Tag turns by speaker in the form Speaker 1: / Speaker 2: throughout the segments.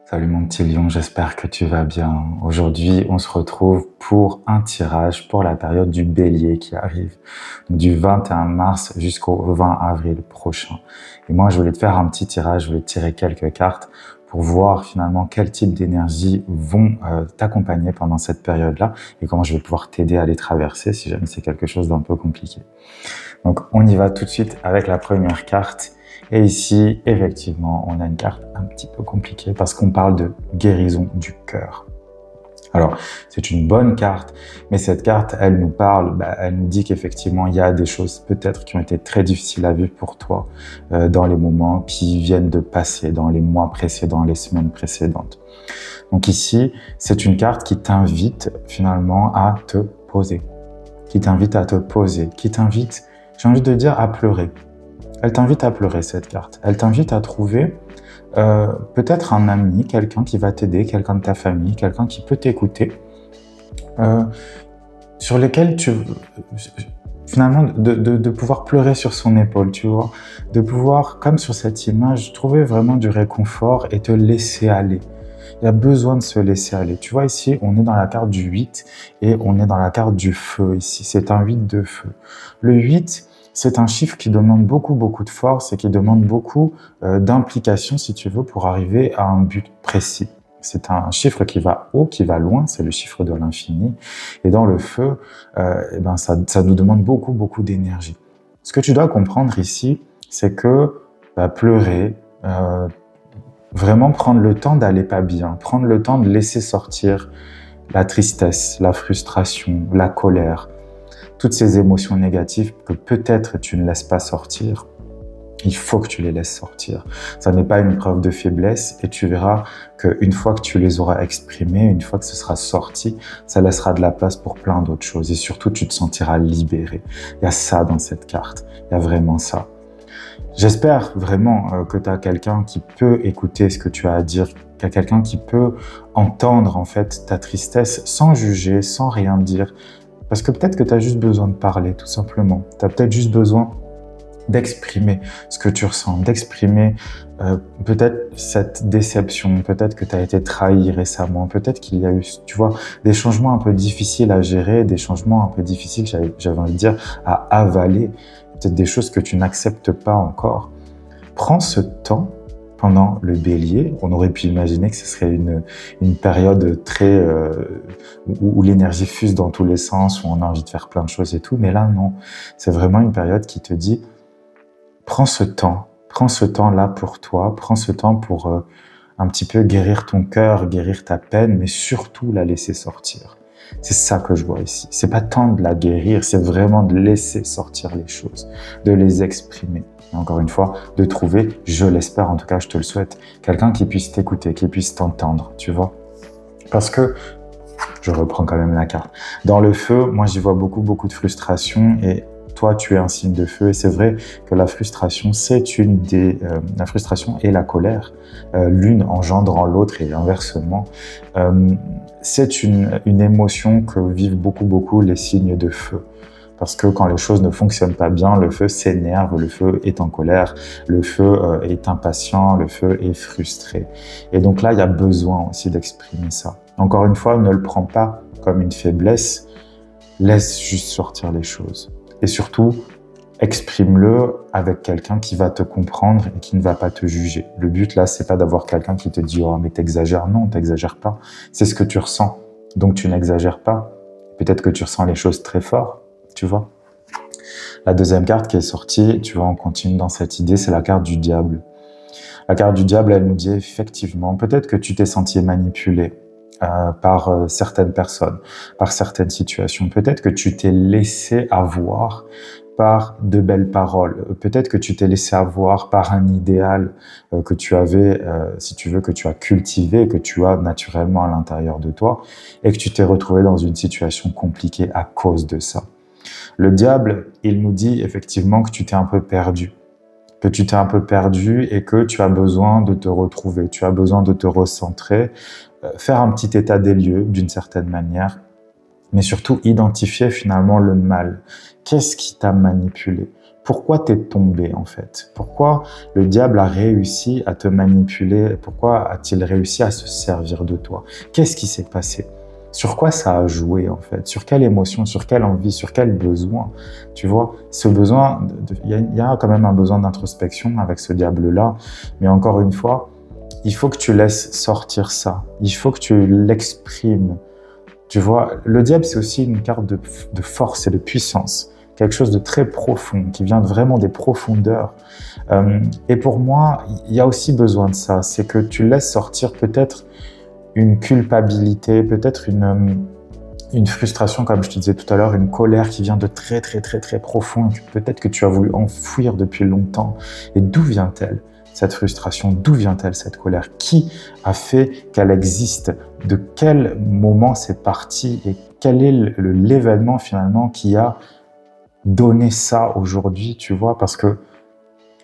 Speaker 1: Salut mon petit lion, j'espère que tu vas bien. Aujourd'hui, on se retrouve pour un tirage pour la période du bélier qui arrive, donc du 21 mars jusqu'au 20 avril prochain. Et moi, je voulais te faire un petit tirage, je voulais te tirer quelques cartes pour voir finalement quel type d'énergie vont t'accompagner pendant cette période-là et comment je vais pouvoir t'aider à les traverser si jamais c'est quelque chose d'un peu compliqué. Donc, on y va tout de suite avec la première carte. Et ici, effectivement, on a une carte un petit peu compliquée parce qu'on parle de guérison du cœur. Alors, c'est une bonne carte, mais cette carte, elle nous parle, elle nous dit qu'effectivement, il y a des choses peut-être qui ont été très difficiles à vivre pour toi dans les moments qui viennent de passer, dans les mois précédents, les semaines précédentes. Donc ici, c'est une carte qui t'invite finalement à te poser, qui t'invite à te poser, qui t'invite, j'ai envie de dire, à pleurer. Elle t'invite à pleurer, cette carte. Elle t'invite à trouver peut-être un ami, quelqu'un qui va t'aider, quelqu'un de ta famille, quelqu'un qui peut t'écouter, sur lesquels tu... Finalement, de pouvoir pleurer sur son épaule, tu vois. De pouvoir, comme sur cette image, trouver vraiment du réconfort et te laisser aller. Il y a besoin de se laisser aller. Tu vois, ici, on est dans la carte du 8 et on est dans la carte du feu, ici. C'est un 8 de feu. Le 8... c'est un chiffre qui demande beaucoup de force et qui demande beaucoup d'implication, si tu veux, pour arriver à un but précis. C'est un chiffre qui va haut, qui va loin, c'est le chiffre de l'infini. Et dans le feu, ça nous demande beaucoup d'énergie. Ce que tu dois comprendre ici, c'est que pleurer, vraiment prendre le temps d'aller pas bien, prendre le temps de laisser sortir la tristesse, la frustration, la colère, toutes ces émotions négatives que peut-être tu ne laisses pas sortir, il faut que tu les laisses sortir. Ça n'est pas une preuve de faiblesse et tu verras qu'une fois que tu les auras exprimées, une fois que ce sera sorti, ça laissera de la place pour plein d'autres choses et surtout tu te sentiras libéré. Il y a ça dans cette carte, il y a vraiment ça. J'espère vraiment que tu as quelqu'un qui peut écouter ce que tu as à dire, qu'il y a quelqu'un qui peut entendre en fait ta tristesse sans juger, sans rien dire. Parce que peut-être que tu as juste besoin de parler, tout simplement. Tu as peut-être juste besoin d'exprimer ce que tu ressens, d'exprimer peut-être cette déception, peut-être que tu as été trahi récemment, peut-être qu'il y a eu, tu vois, des changements un peu difficiles à gérer, des changements un peu difficiles, j'avais envie de dire, à avaler, peut-être des choses que tu n'acceptes pas encore. Prends ce temps. Pendant le bélier, on aurait pu imaginer que ce serait une période très où l'énergie fuse dans tous les sens, où on a envie de faire plein de choses et tout, mais là non, c'est vraiment une période qui te dit prends ce temps-là pour toi, prends ce temps pour un petit peu guérir ton cœur, guérir ta peine, mais surtout la laisser sortir. C'est ça que je vois ici. C'est pas tant de la guérir, c'est vraiment de laisser sortir les choses, de les exprimer. Et encore une fois, de trouver, je l'espère, en tout cas, je te le souhaite, quelqu'un qui puisse t'écouter, qui puisse t'entendre, tu vois. Parce que, je reprends quand même la carte. Dans le feu, moi, j'y vois beaucoup de frustration et toi, tu es un signe de feu et c'est vrai que la frustration, c'est une des... la frustration et la colère, l'une engendrant l'autre et inversement. C'est une émotion que vivent beaucoup les signes de feu. Parce que quand les choses ne fonctionnent pas bien, le feu s'énerve, le feu est en colère, le feu est impatient, le feu est frustré. Et donc là, il y a besoin aussi d'exprimer ça. Encore une fois, ne le prends pas comme une faiblesse, laisse juste sortir les choses. Et surtout, exprime-le avec quelqu'un qui va te comprendre et qui ne va pas te juger. Le but là, c'est pas d'avoir quelqu'un qui te dit « Oh, mais t'exagères ». Non, t'exagères pas. C'est ce que tu ressens. Donc tu n'exagères pas. Peut-être que tu ressens les choses très fort. Tu vois. La deuxième carte qui est sortie, tu vois, on continue dans cette idée, c'est la carte du diable. La carte du diable, elle nous dit effectivement, peut-être que tu t'es senti manipulé par certaines personnes, par certaines situations. Peut-être que tu t'es laissé avoir par de belles paroles. Peut-être que tu t'es laissé avoir par un idéal que tu avais, si tu veux, que tu as cultivé, que tu as naturellement à l'intérieur de toi, et que tu t'es retrouvé dans une situation compliquée à cause de ça. Le diable, il nous dit effectivement que tu t'es un peu perdu. Que tu t'es un peu perdu et que tu as besoin de te retrouver, tu as besoin de te recentrer, faire un petit état des lieux d'une certaine manière, mais surtout identifier finalement le mal. Qu'est-ce qui t'a manipulé? pourquoi t'es tombé en fait? Pourquoi le diable a réussi à te manipuler? Pourquoi a-t-il réussi à se servir de toi? Qu'est-ce qui s'est passé? Sur quoi ça a joué en fait? Sur quelle émotion? Sur quelle envie? Sur quel besoin? Tu vois, ce besoin, il y a quand même un besoin d'introspection avec ce diable-là. Mais encore une fois, il faut que tu laisses sortir ça. Il faut que tu l'exprimes. Tu vois, le diable, c'est aussi une carte de force et de puissance. Quelque chose de très profond, qui vient vraiment des profondeurs. Et pour moi, il y a aussi besoin de ça. C'est que tu laisses sortir peut-être une culpabilité, peut-être une frustration, comme je te disais tout à l'heure, une colère qui vient de très, très, très, très profond, peut-être que tu as voulu enfouir depuis longtemps. Et d'où vient-elle, cette frustration? D'où vient-elle, cette colère? Qui a fait qu'elle existe? De quel moment c'est parti? Et quel est l'événement finalement qui a donné ça aujourd'hui, tu vois? Parce que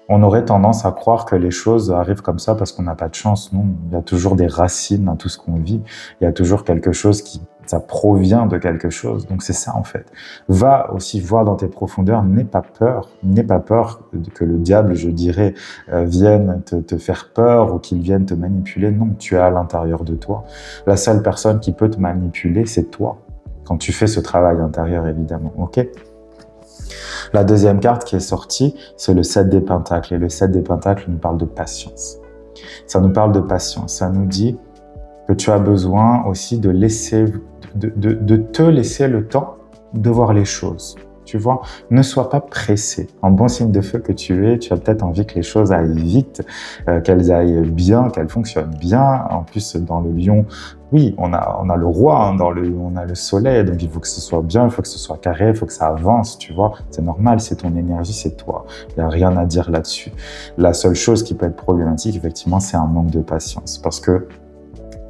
Speaker 1: on aurait tendance à croire que les choses arrivent comme ça parce qu'on n'a pas de chance. Non, il y a toujours des racines dans tout ce qu'on vit. Il y a toujours quelque chose ça provient de quelque chose. Donc c'est ça en fait. Va aussi voir dans tes profondeurs. N'aie pas peur. N'aie pas peur que le diable, je dirais, vienne te faire peur ou qu'il vienne te manipuler. Non, tu es à l'intérieur de toi. La seule personne qui peut te manipuler, c'est toi. Quand tu fais ce travail intérieur, évidemment. Ok ? La deuxième carte qui est sortie, c'est le 7 des Pentacles. Et le 7 des Pentacles nous parle de patience. Ça nous parle de patience. Ça nous dit que tu as besoin aussi de te laisser le temps de voir les choses. Tu vois, ne sois pas pressé. En bon signe de feu que tu es, tu as peut-être envie que les choses aillent vite, qu'elles aillent bien, qu'elles fonctionnent bien. En plus, dans le lion, oui, on a le roi, hein, on a le soleil, donc il faut que ce soit bien, il faut que ce soit carré, il faut que ça avance, tu vois. C'est normal, c'est ton énergie, c'est toi. Il n'y a rien à dire là-dessus. La seule chose qui peut être problématique, effectivement, c'est un manque de patience. Parce que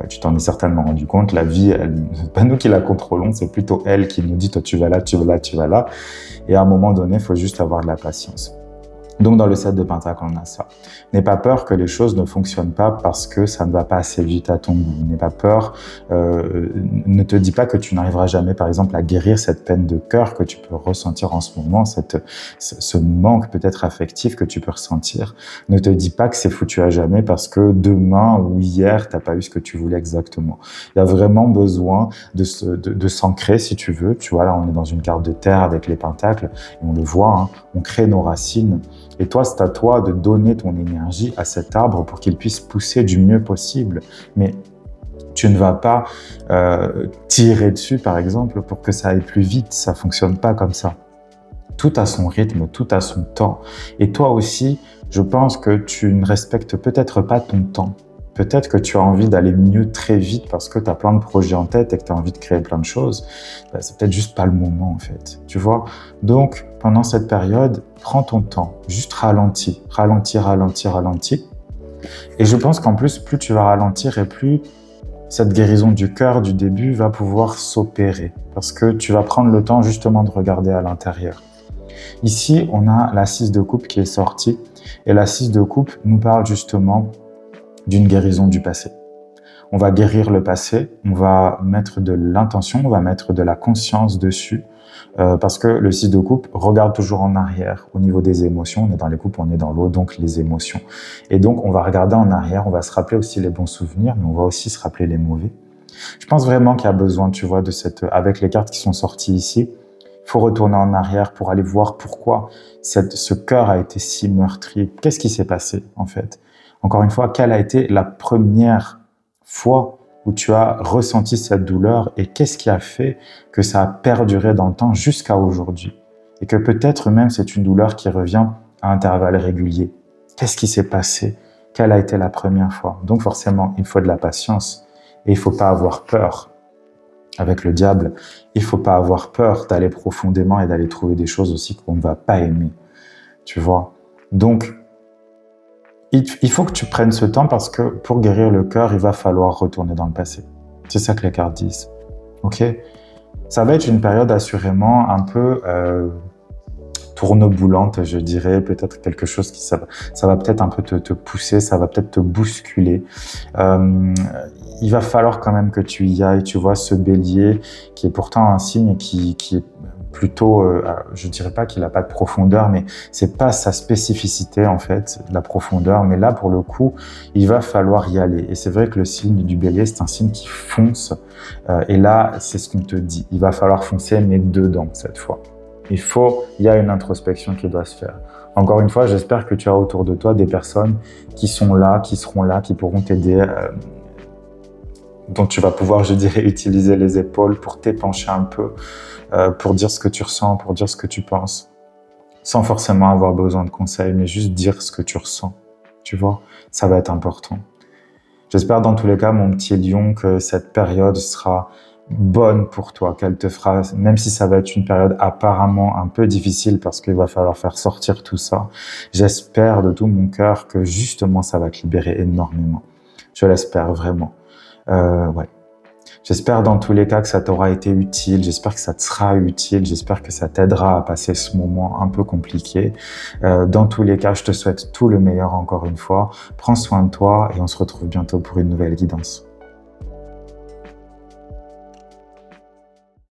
Speaker 1: tu t'en es certainement rendu compte, la vie, c'est pas nous qui la contrôlons, c'est plutôt elle qui nous dit, toi tu vas là, tu vas là, tu vas là. Et à un moment donné, il faut juste avoir de la patience. Donc dans le 7 de Pentacle, on a ça. N'aie pas peur que les choses ne fonctionnent pas parce que ça ne va pas assez vite à ton goût. N'aie pas peur, ne te dis pas que tu n'arriveras jamais, par exemple, à guérir cette peine de cœur que tu peux ressentir en ce moment, ce manque peut-être affectif que tu peux ressentir. Ne te dis pas que c'est foutu à jamais parce que demain ou hier, t'as pas eu ce que tu voulais exactement. Il y a vraiment besoin de s'ancrer, si tu veux. Tu vois, là, on est dans une carte de terre avec les pentacles et on le voit, hein, on crée nos racines. Et toi, c'est à toi de donner ton énergie à cet arbre pour qu'il puisse pousser du mieux possible. Mais tu ne vas pas tirer dessus, par exemple, pour que ça aille plus vite. Ça fonctionne pas comme ça. Tout a son rythme, tout a son temps. Et toi aussi, je pense que tu ne respectes peut-être pas ton temps. Peut-être que tu as envie d'aller mieux très vite parce que tu as plein de projets en tête et que tu as envie de créer plein de choses. Ben, c'est peut-être juste pas le moment, en fait. Tu vois? Donc, pendant cette période, prends ton temps. Juste ralentis. Ralentis, ralentis, ralentis. Et je pense qu'en plus, plus tu vas ralentir et plus cette guérison du cœur du début va pouvoir s'opérer. Parce que tu vas prendre le temps justement de regarder à l'intérieur. Ici, on a la 6 de coupe qui est sortie. Et la 6 de coupe nous parle justement d'une guérison du passé. On va guérir le passé, on va mettre de l'intention, on va mettre de la conscience dessus, parce que le 6 de coupe regarde toujours en arrière au niveau des émotions. On est dans les coupes, on est dans l'eau, donc les émotions. Et donc, on va regarder en arrière, on va se rappeler aussi les bons souvenirs, mais on va aussi se rappeler les mauvais. Je pense vraiment qu'il y a besoin, tu vois, avec les cartes qui sont sorties ici, il faut retourner en arrière pour aller voir pourquoi ce cœur a été si meurtri. Qu'est-ce qui s'est passé, en fait? Encore une fois, quelle a été la première fois où tu as ressenti cette douleur et qu'est-ce qui a fait que ça a perduré dans le temps jusqu'à aujourd'hui? Et que peut-être même c'est une douleur qui revient à intervalles réguliers. Qu'est-ce qui s'est passé? Quelle a été la première fois? Donc forcément, il faut de la patience et il ne faut pas avoir peur. Avec le diable, il ne faut pas avoir peur d'aller profondément et d'aller trouver des choses aussi qu'on ne va pas aimer. Tu vois? Donc, il faut que tu prennes ce temps parce que pour guérir le cœur, il va falloir retourner dans le passé. C'est ça que les cartes disent. Ok? Ça va être une période assurément un peu tourneboulante, je dirais. Peut-être quelque chose ça va peut-être un peu te pousser, ça va peut-être te bousculer. Il va falloir quand même que tu y ailles. Tu vois, ce bélier qui est pourtant un signe qui est plutôt, je dirais pas qu'il a pas de profondeur, mais c'est pas sa spécificité en fait, la profondeur. Mais là, pour le coup, il va falloir y aller. Et c'est vrai que le signe du Bélier, c'est un signe qui fonce. Et là, c'est ce qu'on te dit. Il va falloir foncer, mais dedans cette fois. Il y a une introspection qui doit se faire. Encore une fois, j'espère que tu as autour de toi des personnes qui sont là, qui seront là, qui pourront t'aider, dont tu vas pouvoir, je dirais, utiliser les épaules pour t'épancher un peu, pour dire ce que tu ressens, pour dire ce que tu penses, sans forcément avoir besoin de conseils, mais juste dire ce que tu ressens. Tu vois, ça va être important. J'espère dans tous les cas, mon petit lion, que cette période sera bonne pour toi, qu'elle te fera, même si ça va être une période apparemment un peu difficile parce qu'il va falloir faire sortir tout ça, j'espère de tout mon cœur que justement ça va te libérer énormément. Je l'espère vraiment. Ouais. J'espère dans tous les cas que ça t'aura été utile, j'espère que ça te sera utile, j'espère que ça t'aidera à passer ce moment un peu compliqué. Dans tous les cas, je te souhaite tout le meilleur encore une fois. Prends soin de toi et on se retrouve bientôt pour une nouvelle guidance.